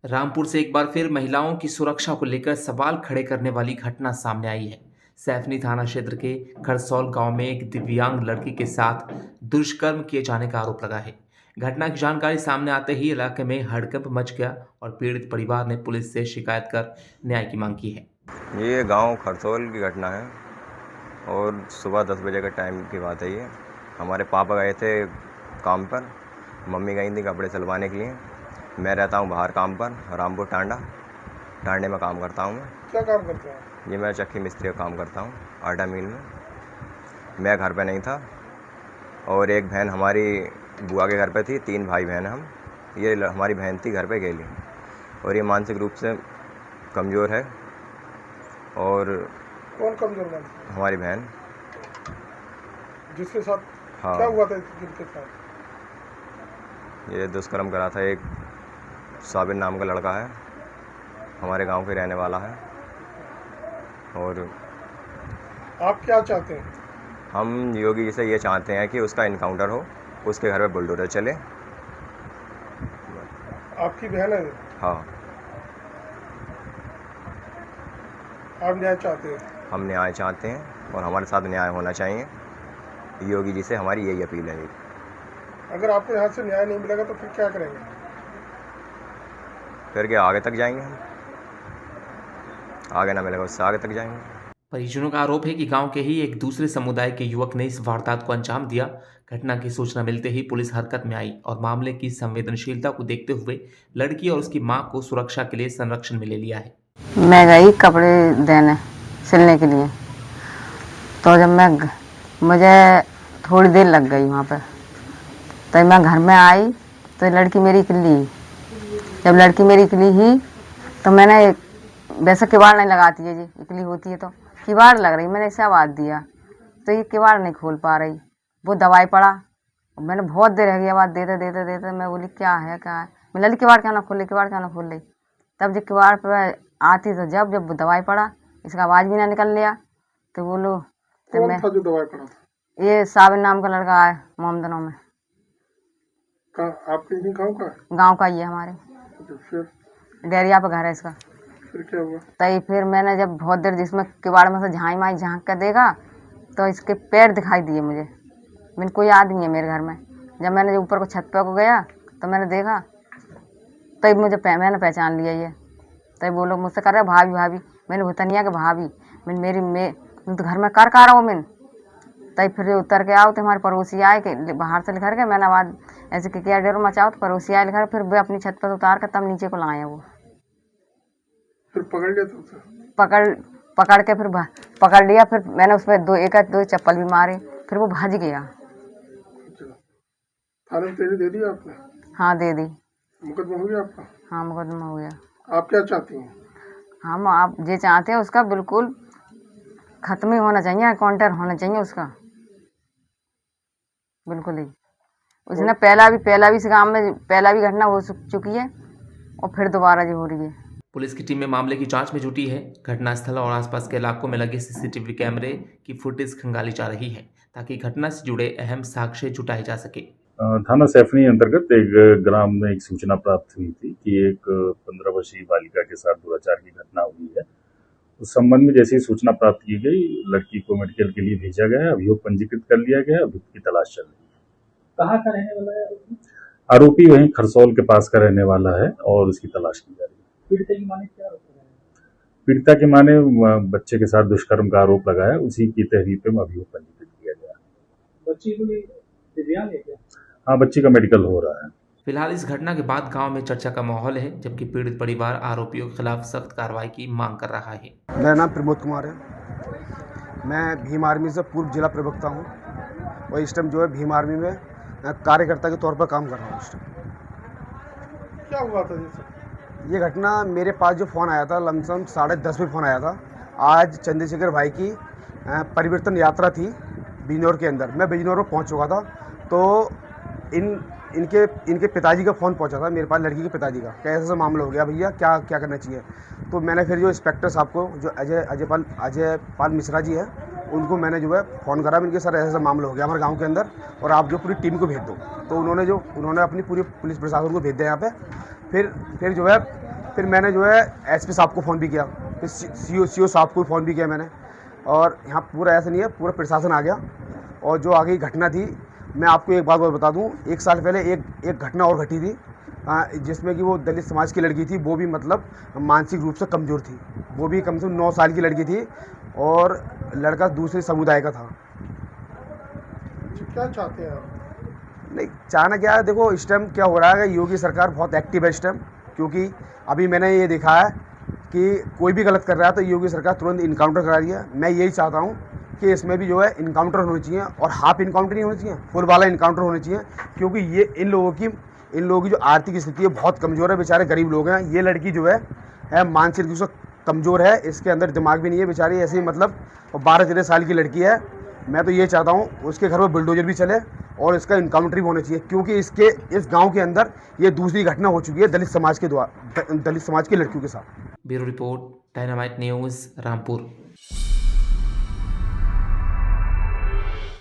रामपुर से एक बार फिर महिलाओं की सुरक्षा को लेकर सवाल खड़े करने वाली घटना सामने आई है। सैफनी थाना क्षेत्र के खरसौल गांव में एक दिव्यांग लड़की के साथ दुष्कर्म किए जाने का आरोप लगा है। घटना की जानकारी सामने आते ही इलाके में हड़कंप मच गया और पीड़ित परिवार ने पुलिस से शिकायत कर न्याय की मांग की है। ये गांव खरसौल की घटना है और सुबह 10 बजे का टाइम की बात है। ये हमारे पापा गए थे काम पर, मम्मी गई थी कपड़े सिलवाने के लिए। मैं रहता हूँ बाहर काम पर, रामपुर टांडे में काम करता हूँ। मैं क्या काम करते हैं? ये मैं चक्की मिस्त्री का काम करता हूँ आटा मिल में। मैं घर पे नहीं था और एक बहन हमारी बुआ के घर पे थी। 3 भाई बहन हम। ये हमारी बहन थी घर पे गेली और ये मानसिक रूप से कमज़ोर है। और कौन कमजोर बन? हमारी बहन। जिसके साथ हाँ, क्या हुआ था? जिनके साथ ये दुष्कर्म करा था। एक साबिर नाम का लड़का है, हमारे गांव के रहने वाला है। और आप क्या चाहते हैं? हम योगी जी से ये चाहते हैं कि उसका इनकाउंटर हो, उसके घर पे बुलडोजर चले। आपकी बहन है? हाँ, आप न्याय चाहते हैं? हम न्याय चाहते हैं और हमारे साथ न्याय होना चाहिए। योगी जी से हमारी यही अपील है। अगर आपको यहाँ से न्याय नहीं मिलेगा तो फिर क्या करेंगे? फिर क्या आगे तक जाएंगे हम? आगे ना मिलेगा उससे आगे तक जाएंगे। परिजनों का आरोप है कि गांव के ही एक दूसरे समुदाय के युवक ने इस वारदात को अंजाम दिया। घटना की सूचना मिलते ही पुलिस हरकत में आई और मामले की संवेदनशीलता को देखते हुए लड़की और उसकी मां को सुरक्षा के लिए संरक्षण में ले लिया है। मैं गई कपड़े देने सिलने के लिए, तो जब मुझे थोड़ी देर लग गई वहाँ पर, तो मैं घर में आई तो लड़की मेरी इकली। जब लड़की मेरी इकली ही तो मैंने वैसे किवाड़ नहीं लगाती है जी, इकली होती है तो किवाड़ लग रही, मैंने इसे आवाज़ दिया तो ये किवाड़ नहीं खोल पा रही। वो दवाई पड़ा, मैंने बहुत देर रह गई आवाज़ देते देते देते। मैं बोली क्या है क्या है, मैं लड़ी किवाड़ क्या ना खोल रही, किवाड़ क्या ना खोल रही। तब जब किवाड़ पर आती तो जब वो दवाई पड़ा, इसका आवाज़ भी ना निकल लिया। तो बोलो तो कौन मैं, था जो दवाई पड़ा था? ये साबिर नाम का लड़का है मोहम्मदनों में, आपके यही गाँव का? गांव का ही है हमारे, अच्छा, फिर डेरिया पे घर है इसका। फिर क्या हुआ? तई फिर मैंने जब बहुत देर जिसमें किवाड़ में से झाँक कर देखा तो इसके पैर दिखाई दिए मुझे। मैंने कोई आदमी है मेरे घर में। जब मैंने ऊपर को छत पे को गया तो मैंने देखा, तब मैंने पहचान लिया ये। तब वो लोग मुझसे कर रहे भाभी भाभी, मैंने भूतनिया के भाभी, मैं तो घर में कर रहा हूँ मैंने। तब फिर उतर के आओ तो हमारे पड़ोसी आए के बाहर से लिखा के, मैंने आवाज़ ऐसे कि क्या डर मचाओ, तो पड़ोसी आए लिखा, फिर वे अपनी छत पर उतार कर तब नीचे को लाए। वो फिर पकड़ लिया था उसे? पकड़ के फिर पकड़ लिया। फिर मैंने उस पर दो चप्पल भी मारे, फिर वो भाज गया। अच्छा, थाने में तेरी दे दी आपने? हाँ दे दी। मुकदमा हो गया आपका? हाँ मुकदमा हो गया। आप क्या चाहती हैं? हम आप ये चाहते हैं उसका बिल्कुल ख़त्म ही होना चाहिए, काउंटर होना चाहिए उसका बिल्कुल ही। उसने पहला भी इस गाँव में पहला भी घटना हो चुकी है और फिर दोबारा जो हो रही है। पुलिस की टीम में मामले की जांच में जुटी है। घटनास्थल और आसपास के इलाकों में लगे सीसीटीवी कैमरे की फुटेज खंगाली जा रही है ताकि घटना से जुड़े अहम साक्ष्य जुटाए जा सके। थाना सैफनी अंतर्गत एक ग्राम में एक सूचना प्राप्त हुई थी कि एक 15 वर्षीय बालिका के साथ दुराचार की घटना हुई है। उस संबंध में जैसे ही सूचना प्राप्त की गई, लड़की को मेडिकल के लिए भेजा गया है। अभियोग पंजीकृत कर लिया गया है। अभियुक्त की तलाश चल रही है। कहाँ का रहने वाला है आरोपी वहीं खरसौल के पास का रहने वाला है और उसकी तलाश की जा रही है। पीड़िता की माने क्या आरोप लगाया? पीड़िता के माने बच्चे के साथ दुष्कर्म का आरोप लगाया, उसी की तहरीर पे अभियोग पंजीकृत किया गया। बच्ची को दिव्यांग है क्या? हाँ, बच्ची का मेडिकल हो रहा है। फिलहाल इस घटना के बाद गांव में चर्चा का माहौल है, जबकि पीड़ित परिवार आरोपियों के खिलाफ सख्त कार्रवाई की मांग कर रहा है। मेरा नाम प्रमोद कुमार है। मैं भीम आर्मी से पूर्व जिला प्रवक्ता हूँ और इस टाइम जो है भीम आर्मी में कार्यकर्ता के तौर पर काम कर रहा हूँ इस टाइम। क्या हुआ था जैसे? ये घटना मेरे पास जो फ़ोन आया था, लमसम 10:30 बजे फ़ोन आया था। आज चंद्रशेखर भाई की परिवर्तन यात्रा थी बिजनौर के अंदर। मैं बिजनौर में पहुँच चुका था तो इनके पिताजी का फ़ोन पहुंचा था मेरे पास, लड़की के पिताजी का, क्या ऐसा मामला हो गया भैया, क्या क्या करना चाहिए। तो मैंने फिर जो इंस्पेक्टर साहब को, जो अजय पाल मिश्रा जी है, उनको मैंने जो है फ़ोन करा। इनके सर ऐसा मामला हो गया हमारे गांव के अंदर और आप जो पूरी टीम को भेज दो। तो उन्होंने अपनी पूरी पुलिस प्रशासन को भेज दिया यहाँ पे। फिर जो है फिर मैंने जो है एसपी साहब को फ़ोन भी किया, फिर सीओ साहब को फ़ोन भी किया मैंने, और यहाँ पूरा ऐसा नहीं है, पूरा प्रशासन आ गया। और जो आगे की घटना थी, मैं आपको एक बात और बता दूँ, 1 साल पहले एक घटना और घटी थी, जिसमें कि वो दलित समाज की लड़की थी, वो भी मतलब मानसिक रूप से कमज़ोर थी, वो भी कम से कम 9 साल की लड़की थी, और लड़का दूसरे समुदाय का था। क्या चाहते हैं आप? नहीं, चाहना क्या है, देखो इस टाइम क्या हो रहा है कि योगी सरकार बहुत एक्टिव है इस टाइम, क्योंकि अभी मैंने ये देखा है कि कोई भी गलत कर रहा है तो योगी सरकार तुरंत इनकाउंटर करा रही है। मैं यही चाहता हूँ कि इसमें भी जो है इनकाउंटर होने चाहिए, और हाफ इनकाउंटर नहीं होना चाहिए, फुल वाला इनकाउंटर होना चाहिए, क्योंकि ये इन लोगों की जो आर्थिक स्थिति है बहुत कमज़ोर है, बेचारे गरीब लोग हैं। ये लड़की जो है मानसिक रूप से कमज़ोर है, इसके अंदर दिमाग भी नहीं है, बेचारी ऐसे ही मतलब 12-13 साल की लड़की है। मैं तो ये चाहता हूँ उसके घर में बुलडोजर भी चले और इसका इनकाउंटर भी होना चाहिए, क्योंकि इस गांव के अंदर ये दूसरी घटना हो चुकी है दलित समाज की लड़कियों के साथ। Bureau report, dynamite news, Rampur.